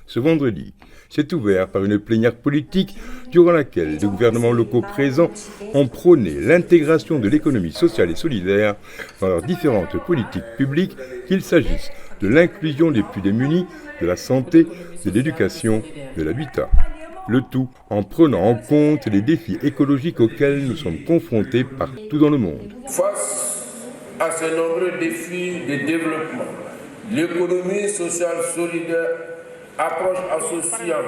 ce vendredi. C'est ouvert par une plénière politique durant laquelle les gouvernements locaux présents ont prôné l'intégration de l'économie sociale et solidaire dans leurs différentes politiques publiques, qu'il s'agisse de l'inclusion des plus démunis, de la santé, de l'éducation, de l'habitat. Le tout en prenant en compte les défis écologiques auxquels nous sommes confrontés partout dans le monde. Face à ces nombreux défis de développement, l'économie sociale solidaire, approche associant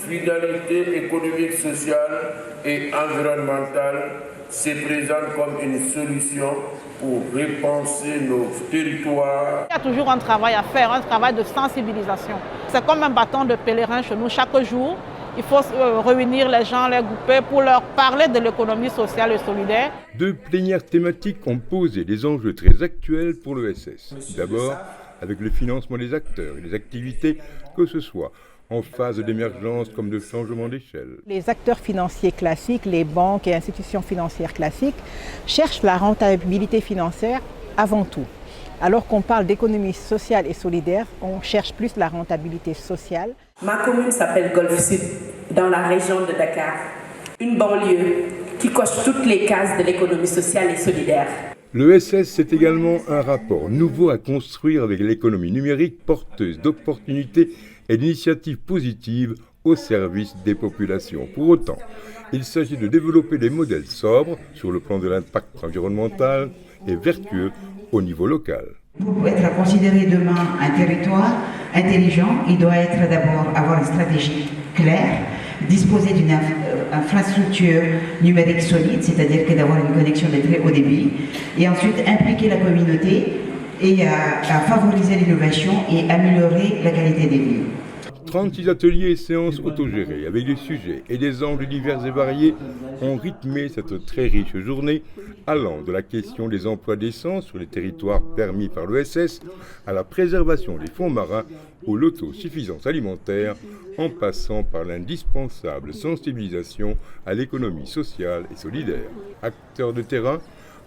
finalité économique, sociale et environnementale, se présente comme une solution pour repenser nos territoires. Il y a toujours un travail à faire, un travail de sensibilisation. C'est comme un bâton de pèlerin chez nous. Chaque jour, il faut réunir les gens, les grouper pour leur parler de l'économie sociale et solidaire. Deux plénières thématiques ont posé des enjeux très actuels pour l'ESS. D'abord, avec le financement des acteurs et des activités, que ce soit en phase d'émergence comme de changement d'échelle. Les acteurs financiers classiques, les banques et institutions financières classiques, cherchent la rentabilité financière avant tout. Alors qu'on parle d'économie sociale et solidaire, on cherche plus la rentabilité sociale. Ma commune s'appelle Golfe Sud, dans la région de Dakar. Une banlieue qui coche toutes les cases de l'économie sociale et solidaire. L'ESS, c'est également un rapport nouveau à construire avec l'économie numérique porteuse d'opportunités et d'initiatives positives au service des populations. Pour autant, il s'agit de développer des modèles sobres sur le plan de l'impact environnemental et vertueux au niveau local. Pour être considéré demain un territoire intelligent, il doit être d'abord avoir une stratégie claire, disposer d'une infrastructure numérique solide, c'est-à-dire que d'avoir une connexion de très haut débit, et ensuite impliquer la communauté et à favoriser l'innovation et améliorer la qualité des lieux. 36 ateliers et séances autogérées avec des sujets et des angles divers et variés ont rythmé cette très riche journée, allant de la question des emplois décents sur les territoires permis par l'ESS à la préservation des fonds marins ou l'autosuffisance alimentaire, en passant par l'indispensable sensibilisation à l'économie sociale et solidaire. Acteurs de terrain,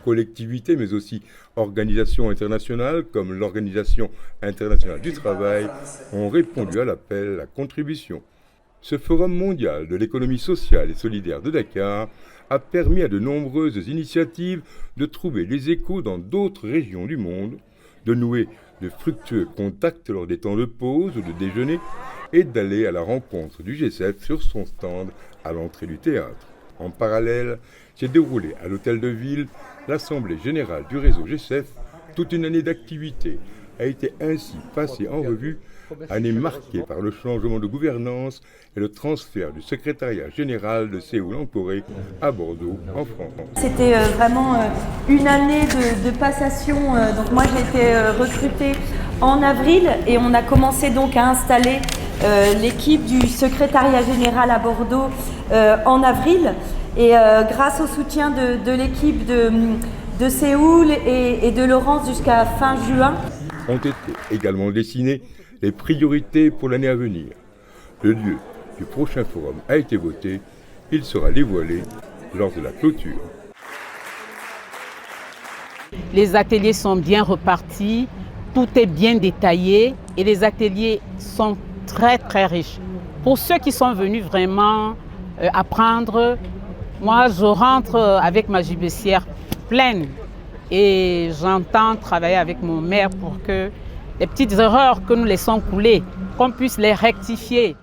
collectivités, mais aussi organisations internationales comme l'Organisation internationale du travail ont répondu à l'appel à contribution. Ce forum mondial de l'économie sociale et solidaire de Dakar a permis à de nombreuses initiatives de trouver des échos dans d'autres régions du monde, de nouer de fructueux contacts lors des temps de pause ou de déjeuner et d'aller à la rencontre du G7 sur son stand à l'entrée du théâtre. En parallèle, s'est déroulée à l'hôtel de ville l'Assemblée générale du réseau G7. Toute une année d'activité a été ainsi passée en revue, année marquée par le changement de gouvernance et le transfert du secrétariat général de Séoul en Corée à Bordeaux en France. C'était vraiment une année de passation. Donc moi j'ai été recrutée en avril et on a commencé donc à installer l'équipe du secrétariat général à Bordeaux en avril. Et grâce au soutien de l'équipe de Séoul et de Laurence jusqu'à fin juin. Ont été également dessinées les priorités pour l'année à venir. Le lieu du prochain forum a été voté. Il sera dévoilé lors de la clôture. Les ateliers sont bien repartis, tout est bien détaillé et les ateliers sont très très riches. Pour ceux qui sont venus vraiment apprendre, moi je rentre avec ma gibecière pleine et j'entends travailler avec mon maire pour que les petites erreurs que nous laissons couler, qu'on puisse les rectifier.